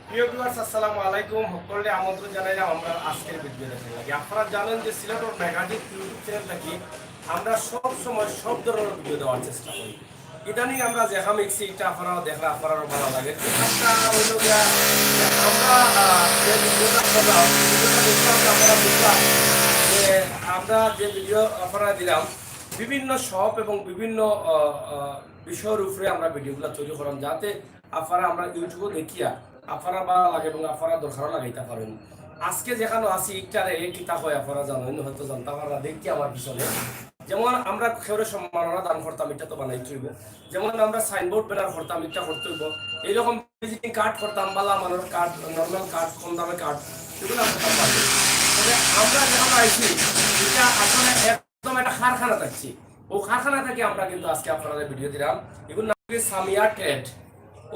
প্রিয় ভিউয়ার্স, আসসালামু আলাইকুম। সকলকে আমন্ত্রণ জানাইলাম আমরা আজকের ভিডিও দেখার লাগি। আপনারা জানেন যে সিলেটর ম্যাগাজিন ইউটিউব চ্যানেল থেকে আমরা সব সময় সব ধরনের ভিডিও দেওয়ার চেষ্টা করি। ইদানিং আমরা দেখা মিক্সি এটা আপনারাও দেখা আপনারাও ভালো লাগে। একটা হইল গিয়া যে আমরা যে ভিডিওটা করলাম ভিডিওটা দেখে আপনারা বুঝলাম যে আমরা যে ভিডিও আপনারা দিলাম বিভিন্ন শপ এবং বিভিন্ন বিষয়ের উপরে আমরা ভিডিওগুলো তৈরি করলাম, যাতে আপনারা আমরা ইউটিউবে দেখিয়া আপনারা ভালো লাগে এবং আপনারা দরকারও লাগাইতে পারেন। আজকে যেখানে আছি ইটারে কিতাব হয় আপনারা জানেন, হয়তো জানতে পারা দেখি আমার পিছনে যেমন আমরা খেউরে সম্মাননা দান করতাম, এটা তো বানাই হইব। যেমন আমরা সাইনবোর্ড ব্যানার করতাম, এটা করতে হইব। এইরকম ভিজিটিং কার্ড করতাম, বালা মানুষ কার্ড, নর্মাল কার্ড, কম দামের কার্ড, এগুলো করতাম পারবো। তবে আমরা যখন আইছি এটা আসলে একদম একটা কারখানা থাকছি। ও কারখানা থেকে আমরা কিন্তু আজকে আপনাদের ভিডিও দিলাম। এগুলো নাম সামিয়া ট্রেড।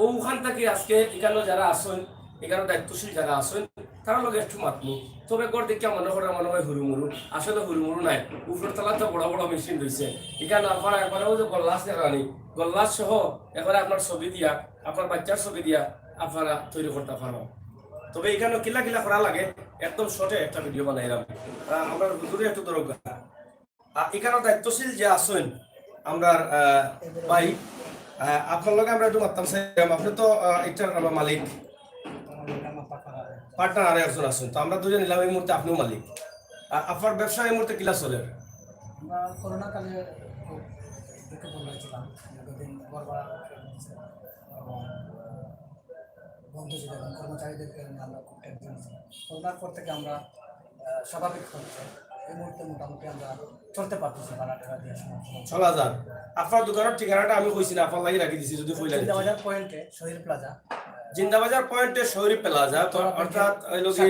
ওখান থেকে আজকে এখানে যারা আসেন, এখানে দায়িত্বশীল যারা আসেন, তারা লোক একটু মাতমু। তবে গড় দেখিয়া মনে হয় হুড়ুমুড়ু, আসলে হুড়ুমুড়ু নাই। উপর তলাতে বড় বড় মেশিন রয়েছে। এখানে আপনারা একবারে ওই যে গল্লাস দেখানি, গল্লাস সহ একবারে আপনার ছবি দিয়া, আপনার বাচ্চার ছবি দিয়া আপনারা তৈরি করতে পারবেন। তবে এখানে কিলা কিলা করা লাগে একদম শর্টে একটা ভিডিও বানাইলাম। আমরা হুজুরে একটু দরকার। এখানে দায়িত্বশীল যে আসেন আমরা ভাই, আপনার লগে আমরা একটু মারতাম চাইলাম। আপনি তো এটার মালিক, পার্টনার আর একজন আছেন, তো আমরা দুজন নিলাম। এই মুহূর্তে আপনিও মালিক। আপনার ব্যবসা এই মুহূর্তে কিলা চলে? আমরা করোনা কালে খুব দুঃখে হয়েছিলাম, দীর্ঘদিন গড়বড়া এবং বন্ধু ছিল এবং কর্মচারীদেরকে নিয়ে আমরা খুব টেনশন ছিলাম। করোনার পর থেকে আমরা স্বাভাবিক হচ্ছে এই মুহূর্তে মোটামুটি আমরা চলতে পারতেছি, ভাড়া টাকা দিয়ে চলা যান। আপনার দোকানের ঠিকানাটা আমি কইছি না, আপনার লাগি রাখি দিছি, যদি কইলা জিন্দাবাজার পয়েন্টে শহীদ প্লাজা, জিন্দাবাজার পয়েন্টে শহরি প্লাজা, তো অর্থাৎ হইলো কি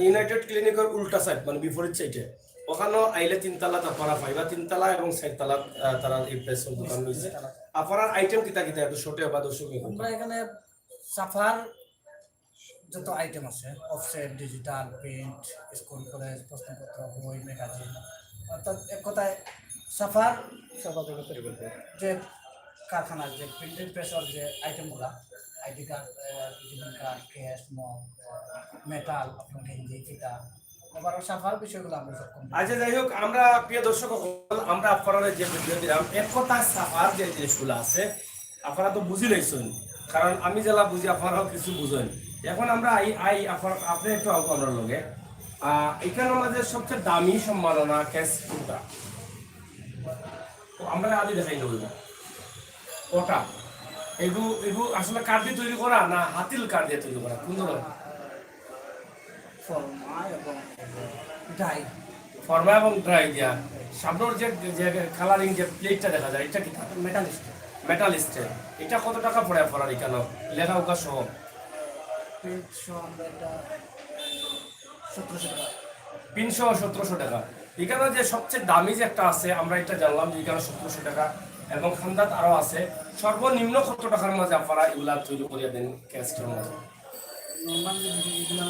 ইউনাইটেড ক্লিনিকের উল্টা সাইড, মানে বিপরীত সাইডে। ওখানে আইলে তিনতলা আপনারা পাইবা, তিনতলা এবং চারতলা তারা এই প্লেসের দোকান রয়েছে। আপনার আইটেম কিতা কিতা একটু ছোটে বা দর্শক আমরা এখানে সাফার যত আইটেম আছে, offset, digital, print, school college, প্রশ্নপত্র, বই, ম্যাগাজিন, অর্থাৎ এক কথায় সাফার যে কারখানার যে প্রিন্টিং প্রেসের যে আইটেমগুলো, ID card, visiting card, cash, mug, metal, আপনার গেঞ্জি, ফিতা, এবার সাফার বিষয়গুলো আমরা সব আচ্ছা, যাই হোক, আমরা প্রিয় দর্শক, আমরা আপনারা যে ভিডিও দিলাম এক কথা সাফার যে জিনিসগুলো আছে আপনারা তো বুঝি লাইছেন, কারণ আমি যারা বুঝি আপনারাও কিছু বুঝেন। এখন আমরা আপনি একটু অঙ্ক আমরা লগে এখানে আমাদের সবচেয়ে দামি সম্মাননা ক্যাশ কোনটা? আমরা আগে দেখাই দেবো ওটা। এগুলো আসলে কাঠ দিয়ে তৈরি করা না হাতিল কাঠ দিয়ে তৈরি করা? কোন ধরনের ফর্মা এবং ডাই, ফর্মা এবং ড্রাই দিয়া সামনের যে কালারিং যে প্লেটটা দেখা যায়, এটা কি মেটালিস্ট, মেটাল স্টেল। এটা কত টাকা পড়ে আপনার এখানে লেখা উকা সহ? প্রিন্ট সহ আমরা এটা 1700 টাকা। 300-1700 টাকা। এখানে যে সবচেয়ে দামি যে একটা আছে আমরা এটা জানলাম যে এখানে 1700 টাকা, এবং খান্দাত আরো আছে। সর্বনিম্ন কত টাকার মাঝে আপনারা এগুলা তৈরি করিয়া দেন ক্যাস্টের মাঝে? নর্মাল যেগুলো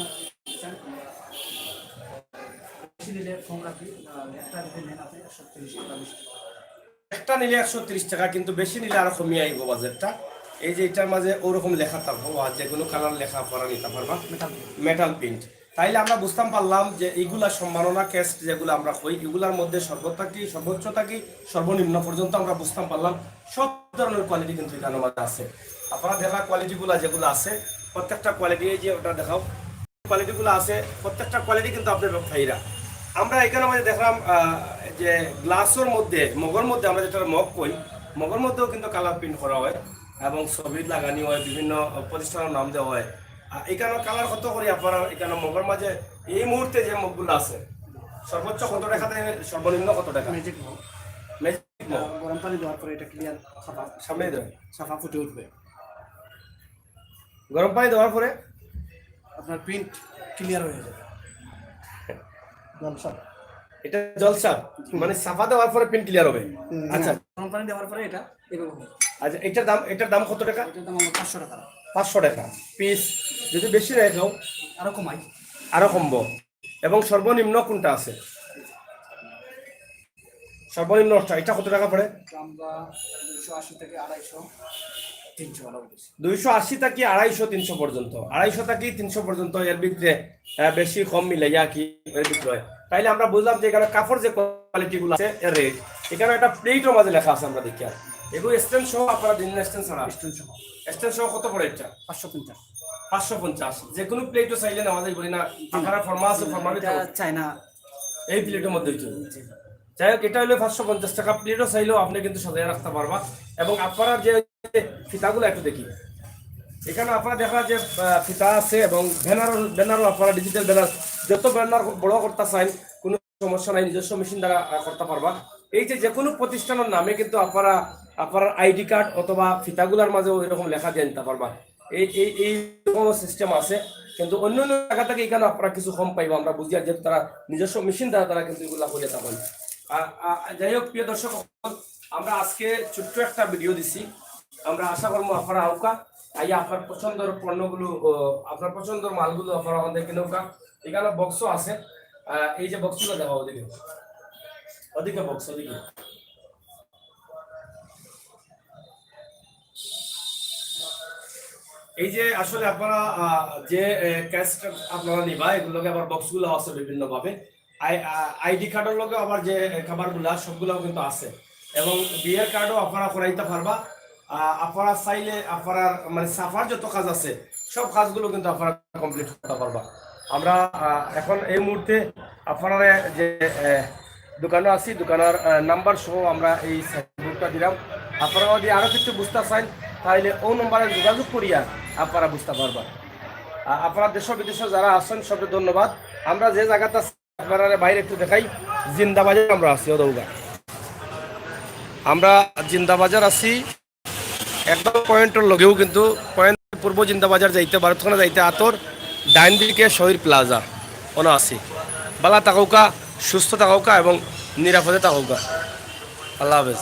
বেশি দিলে ফোন রাখি, একটা যদি নেন আপনি 130 টাকা, 20 টাকা। একটা নিলে 130 টাকা, কিন্তু বেশি নিলে আরো কমিয়ে আইব বাজেটটা। এই যে এটার মাঝে ওরকম লেখা থাকবো, আর যে কোনো কালার লেখা আপনারা নিতে পারবা, মেটাল প্রিন্ট। তাইলে আমরা বুঝতাম পারলাম যে এইগুলা সম্মাননা ক্যাস্ট যেগুলো আমরা কই, এগুলার মধ্যে সর্বোচ্চ থাকি সর্বনিম্ন পর্যন্ত আমরা বুঝতাম পারলাম সব ধরনের কোয়ালিটি কিন্তু এখানে মধ্যে আছে। আপনারা দেখা কোয়ালিটিগুলো যেগুলো আছে, প্রত্যেকটা কোয়ালিটি, এই যে ওটা দেখাও, কোয়ালিটিগুলো আছে, প্রত্যেকটা কোয়ালিটি কিন্তু আপনার ব্যবসায়ীরা। আমরা এখানে আমাদের দেখলাম যে গ্লাসের মধ্যে, মগের মধ্যে, আমরা যেটা মগ কই, মগের মধ্যেও কিন্তু কালার প্রিন্ট করা হয় এবং ছবি লাগানি হয়, বিভিন্ন প্রতিষ্ঠানের নাম দেওয়া হয়। এখানে কালার কত করি আপনারা এখানে মগের মাঝে এই মুহূর্তে যে মগগুলো আছে সর্বোচ্চ কত টাকা থেকে সর্বনিম্ন কত টাকা? ম্যাজিক মগ, ম্যাজিক মগ গরম পানি দেওয়ার পরে এটা ক্লিয়ার সামনে দেয়, সাফা ফুটে উঠবে। গরম পানি দেওয়ার পরে আপনার প্রিন্ট ক্লিয়ার হয়ে যাবে। জলসা, এটা জলসা, মানে সাফা দেওয়ার পরে প্রিন্ট ক্লিয়ার হবে। আচ্ছা, গরম পানি দেওয়ার পরে এটা এভাবে হবে। আচ্ছা, এটার দাম কত টাকা? এটার দাম আমরা 500 টাকা। 500 টাকা পিস। যদি বেশি রেখেও আরো কমাই, আরো কমবো। এবং সর্বনিম্ন কোনটা আছে? সর্বনিম্নটা এটা কত টাকা পড়ে? আমরা 280 থেকে 250, 300 ভালো বলেছি। 280 থেকে 250 300 পর্যন্ত, 250 থেকে 300 পর্যন্ত এর ভিতরে বেশি কম মিলাইয়া কি এর বিক্রয়। তাইলে আমরা বুঝলাম যে এখানে কাপড় যে কোয়ালিটি গুলো আছে এর রেট, এখানে একটা প্লেটের মাঝে লেখা আছে আমরা দেখি। আর এগুলো স্ট্যান্ড সহ আপনারা দিন না, স্ট্যান্ড ছাড়া স্টুডেন্ট সহ স্ট্যান্ড সহ কত পড়ে এটা? 550। 550। যে কোনো প্লেটও চাইলে আমাদের বলি না আপনারা ফরমা আছে, ফরমার এটা চায়না এই প্লেটের মধ্যে হইতে হবে। যাই হোক, এটা হলো 550 টাকা। প্লেটও চাইলেও আপনি কিন্তু সাজিয়ে রাখতে পারবা। এবং আপনারা যে ফিতাগুলো একটু দেখি, এখানে আপনারা দেখা যে ফিতা আছে এবং ব্যানারও আপনারা ডিজিটাল ব্যানার, যত ব্যানার বড় করতে চান কোনো সমস্যা নাই, নিজস্ব মেশিন দ্বারা করতে পারবা। এই যে কোনো প্রতিষ্ঠানের নামে কিন্তু আপনার আইডি কার্ড অথবা ফিতাগুলার মাঝেও এরকম লেখা দিয়ে নিতে পারবা। এই রকম সিস্টেম আছে। কিন্তু অন্য অন্য জায়গা থেকে এখানে আপনারা কিছু কম পাইবা, আমরা বুঝি। আর যেহেতু তারা নিজস্ব মেশিন দ্বারা তারা কিন্তু এগুলা করে থাকেন। যাই হোক প্রিয় দর্শক, আমরা আজকে ছোট্ট একটা ভিডিও দিছি। আমরা আশা করবো আপনারা আউকা আইয়া আপনার পছন্দের পণ্যগুলো, আপনার পছন্দের মালগুলো আপনারা আমাদের কিনৌকা। এখানে বক্সও আছে। এই যে বক্সগুলো দেখা ওদিকে ওদিকে বক্স ওদিকে, এই যে আসলে আপনারা যে ক্যাশটা আপনারা নিবা, এগুলোকে আবার বক্সগুলো আছে বিভিন্ন ভাবে। আইডি কার্ডের লগে আবার যে খাবারগুলা সবগুলো কিন্তু আছে। এবং বিয়ের কার্ডও আপনারা করাইতে পারবা। আপনারা চাইলে আপনারা মানে সাফার যত কাজ আছে সব কাজগুলো কিন্তু আপনারা কমপ্লিট করতে পারবা। আমরা এখন এই মুহূর্তে আপনারা যে দোকানে আছি, দোকানের নাম্বার সহ আমরা এই সাইটটা দিলাম। আপনারা যদি আরো কিছু বুঝতে চান তাহলে ও নম্বরে যোগাযোগ করিয়া আপনারা বুঝতে পারবা। আপনারা দেশ বিদেশে যারা আছেন সবকে ধন্যবাদ। আমরা যে জায়গাটা আপনারা বাইরে একটু দেখাই, জিন্দাবাজার আমরা আছি ওদৌগা। আমরা জিন্দাবাজার আছি একদম পয়েন্টের লগেও, কিন্তু পয়েন্ট পূর্ব জিন্দাবাজার যাইতে ভারতখানে যাইতে আতর ডাইন দিকে শহীদ প্লাজা ওনা আছি। বালা থাকুকা, সুস্থ থাকুকা এবং নিরাপদে থাকুকা। আল্লাহ হাফেজ।